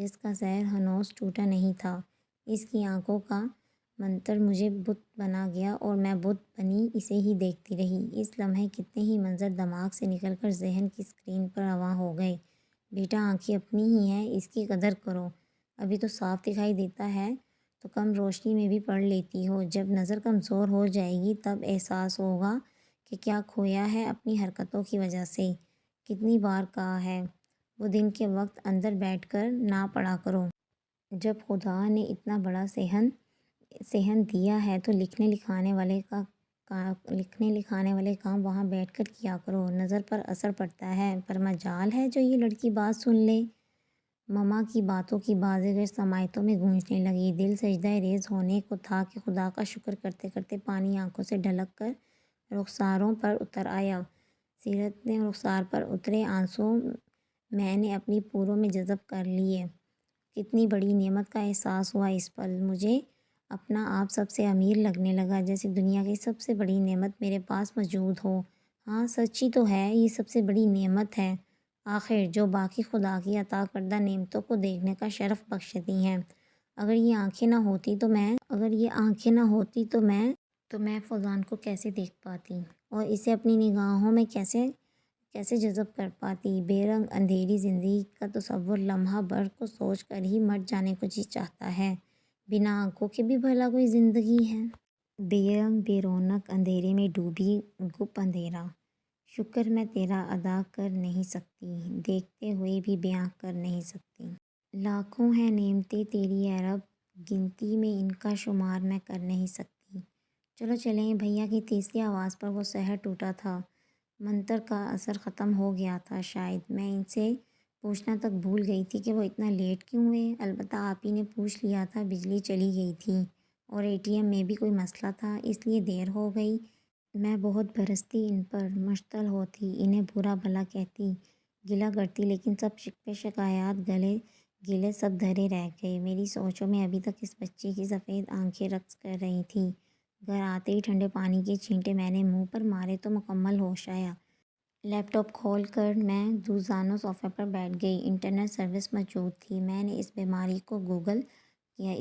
جس کا زہر ہنوز ٹوٹا نہیں تھا۔ اس کی آنکھوں کا منتر مجھے بت بنا گیا اور میں بت بنی اسے ہی دیکھتی رہی۔ اس لمحے کتنے ہی منظر دماغ سے نکل کر ذہن کی اسکرین پر رواں ہو گئے۔ بیٹا آنکھیں اپنی ہی ہیں، اس کی قدر کرو۔ ابھی تو صاف دکھائی دیتا ہے تو کم روشنی میں بھی پڑھ لیتی ہو، جب نظر کمزور ہو جائے گی تب احساس ہوگا کہ کیا کھویا ہے اپنی حرکتوں کی وجہ سے۔ کتنی بار کہا ہے وہ دن کے وقت اندر بیٹھ کر نہ پڑھا کرو۔ جب خدا نے اتنا بڑا صحن دیا ہے تو لکھنے لکھانے والے کام وہاں بیٹھ کر کیا کرو، نظر پر اثر پڑتا ہے۔ پر مجال ہے جو یہ لڑکی بات سن لے۔ مما کی باتوں کی بازیگر سماعتوں میں گونجنے لگی۔ دل سجدہ ریز ہونے کو تھا کہ خدا کا شکر کرتے کرتے پانی آنکھوں سے ڈھلک کر رخساروں پر اتر آیا۔ سیرت نے رخسار پر اترے آنسو میں نے اپنی پوروں میں جذب کر لیے۔ کتنی بڑی نعمت کا احساس ہوا اس پل۔ مجھے اپنا آپ سب سے امیر لگنے لگا، جیسے دنیا کی سب سے بڑی نعمت میرے پاس موجود ہو۔ ہاں سچی تو ہے، یہ سب سے بڑی نعمت ہے آخر، جو باقی خدا کی عطا کردہ نعمتوں کو دیکھنے کا شرف بخشتی ہیں۔ اگر یہ آنکھیں نہ ہوتی تو میں فوزان کو کیسے دیکھ پاتی اور اسے اپنی نگاہوں میں کیسے جذب کر پاتی۔ بے رنگ اندھیری زندگی کا تصور لمحہ بھر کو سوچ کر ہی مر جانے کو جی چاہتا ہے۔ بنا آنکھوں کے بھی بھلا کوئی زندگی ہے؟ بے رنگ بے رونق اندھیرے میں ڈوبی گپ اندھیرا، شکر میں تیرا ادا کر نہیں سکتی، دیکھتے ہوئے بھی بیاں کر نہیں سکتی۔ لاکھوں ہیں نعمتیں تیری اے رب، گنتی میں ان کا شمار میں کر نہیں سکتی۔ چلو چلیں۔ بھیا کی تیسری آواز پر وہ سحر ٹوٹا تھا۔ منتر کا اثر ختم ہو گیا تھا شاید۔ میں ان سے پوچھنا تک بھول گئی تھی کہ وہ اتنا لیٹ کیوں ہوئے۔ البتہ آپ ہی نے پوچھ لیا تھا، بجلی چلی گئی تھی اور ATM میں بھی کوئی مسئلہ تھا، اس لیے دیر ہو گئی۔ میں بہت برستی، ان پر مشتعل ہوتی، انہیں برا بھلا کہتی، گلہ کرتی، لیکن سب شکوے شکایات گلے سب دھرے رہ گئے۔ میری سوچوں میں ابھی تک اس بچی کی سفید آنکھیں رقص کر رہی تھیں۔ گھر آتے ہی ٹھنڈے پانی کے چھینٹے میں نے منہ پر مارے تو مکمل ہوش آیا۔ لیپ ٹاپ کھول کر میں دوزانوں صوفے پر بیٹھ گئی۔ انٹرنیٹ سروس موجود تھی۔ میں نے اس بیماری کو گوگل کیا۔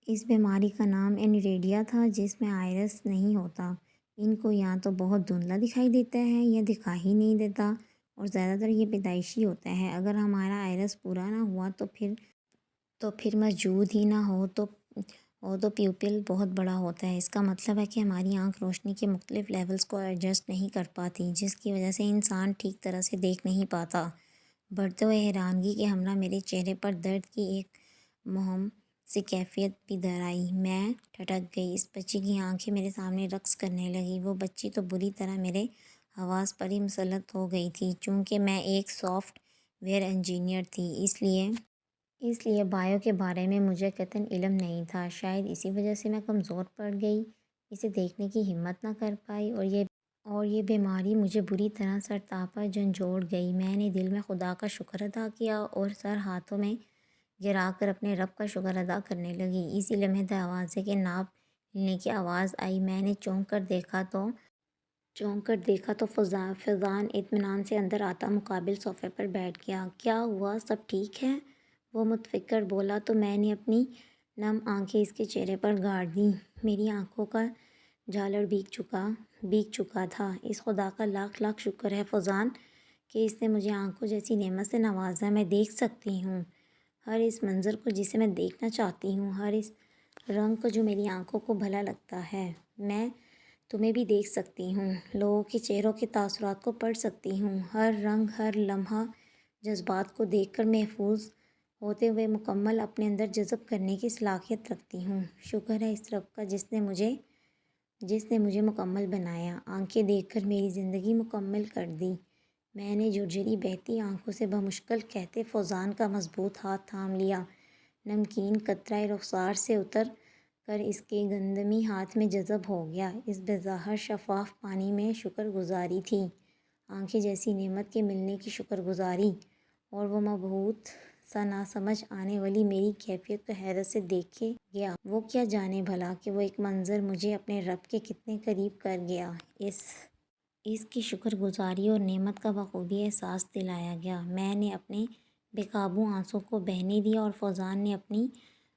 اس بیماری کا نام انیریڈیا تھا، جس میں آئرس نہیں ہوتا۔ ان کو یا تو بہت دھندلا دکھائی دیتا ہے یا دکھائی ہی نہیں دیتا، اور زیادہ تر یہ پیدائشی ہوتا ہے۔ اگر ہمارا آئرس پورا نہ ہوا تو پھر موجود ہی نہ ہو تو پیوپل بہت بڑا ہوتا ہے۔ اس کا مطلب ہے کہ ہماری آنکھ روشنی کے مختلف لیولز کو ایڈجسٹ نہیں کر پاتی، جس کی وجہ سے انسان ٹھیک طرح سے دیکھ نہیں پاتا۔ بڑھتے ہوئے حیرانگی کے ہمراہ میرے چہرے پر درد کی ایک مہم سی کیفیت بھی در آئی۔ میں ٹھٹک گئی۔ اس بچی کی آنکھیں میرے سامنے رقص کرنے لگیں۔ وہ بچی تو بری طرح میرے حواس پر ہی مسلط ہو گئی تھی۔ چونکہ میں ایک سافٹ ویئر انجینئر تھی، اس لیے بایو کے بارے میں مجھے قطعاً علم نہیں تھا۔ شاید اسی وجہ سے میں کمزور پڑ گئی، اسے دیکھنے کی ہمت نہ کر پائی، اور یہ بیماری مجھے بری طرح سر تا پر جھنجھوڑ گئی۔ میں نے دل میں خدا کا شکر ادا کیا اور سر ہاتھوں میں گرا کر اپنے رب کا شکر ادا کرنے لگی۔ اسی لمحے دروازے کے ناب ہلنے کی آواز آئی۔ میں نے چونک کر دیکھا تو فوزان اطمینان سے اندر آتا مقابل صوفے پر بیٹھ گیا۔ کیا ہوا، سب ٹھیک ہے؟ وہ متفکر بولا تو میں نے اپنی نم آنکھیں اس کے چہرے پر گاڑ دیں۔ میری آنکھوں کا جالر بھیگ چکا تھا۔ اس خدا کا لاکھ لاکھ شکر ہے فوزان کہ اس نے مجھے آنکھوں جیسی نعمت سے نوازا۔ میں دیکھ سکتی ہوں ہر اس منظر کو جسے میں دیکھنا چاہتی ہوں، ہر اس رنگ کو جو میری آنکھوں کو بھلا لگتا ہے۔ میں تمہیں بھی دیکھ سکتی ہوں، لوگوں کے چہروں کے تاثرات کو پڑھ سکتی ہوں، ہر رنگ، ہر لمحہ جذبات کو دیکھ کر محفوظ ہوتے ہوئے مکمل اپنے اندر جذب کرنے کی صلاحیت رکھتی ہوں۔ شکر ہے اس رب کا جس نے مجھے مکمل بنایا، آنکھیں دیکھ کر میری زندگی مکمل کر دی۔ میں نے جھرجھری بہتی آنکھوں سے بمشکل کہتے فوزان کا مضبوط ہاتھ تھام لیا۔ نمکین قطرہ رخسار سے اتر کر اس کے گندمی ہاتھ میں جذب ہو گیا۔ اس بظاہر شفاف پانی میں شکر گزاری تھی، آنکھیں جیسی نعمت کے ملنے کی شکر گزاری، اور وہ مبہوت سا نہ سمجھ آنے والی میری کیفیت کو حیرت سے دیکھے گیا۔ وہ کیا جانے بھلا کہ وہ ایک منظر مجھے اپنے رب کے کتنے قریب کر گیا۔ اس کی شکر گزاری اور نعمت کا بخوبی احساس دلایا گیا۔ میں نے اپنے بے قابو آنسوں کو بہنے دیا اور فوزان نے اپنی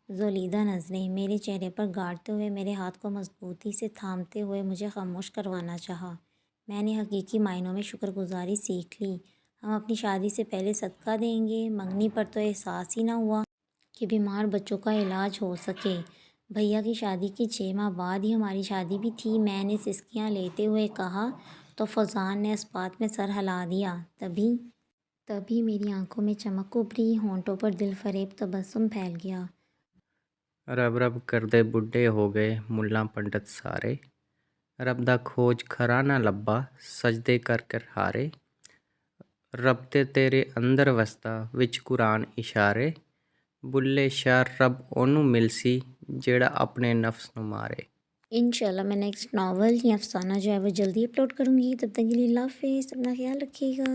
زولیدہ نظریں میرے چہرے پر گاڑتے ہوئے میرے ہاتھ کو مضبوطی سے تھامتے ہوئے مجھے خاموش کروانا چاہا۔ میں نے حقیقی معنوں میں شکر گزاری سیکھ لی۔ ہم اپنی شادی سے پہلے صدقہ دیں گے، منگنی پر تو احساس ہی نہ ہوا کہ بیمار بچوں کا علاج ہو سکے۔ بھیا کی شادی کے 6 ماہ بعد ہی ہماری شادی بھی تھی۔ میں نے سسکیاں لیتے ہوئے کہا تو فوزان نے اس بات میں سر ہلا دیا۔ تبھی میری آنکھوں میں چمک ابھری، ہونٹوں پر دل فریب تبسم پھیل گیا۔ رب رب کردے بڈھے ہو گئے ملا پنڈت سارے، رب دا کھوج کھرا نہ لبا سجدے کر کر ہارے، رب تے تیرے اندر وسدا وچ قرآن اشارے، بلے شاہ رب اونوں ملسی جیڑا اپنے نفس نو مارے۔ انشاءاللہ میں نیکسٹ ناول یا افسانہ جو ہے وہ جلدی اپلوڈ کروں گی۔ تب تک کے لیے اللہ حافظ، اپنا خیال رکھیے گا۔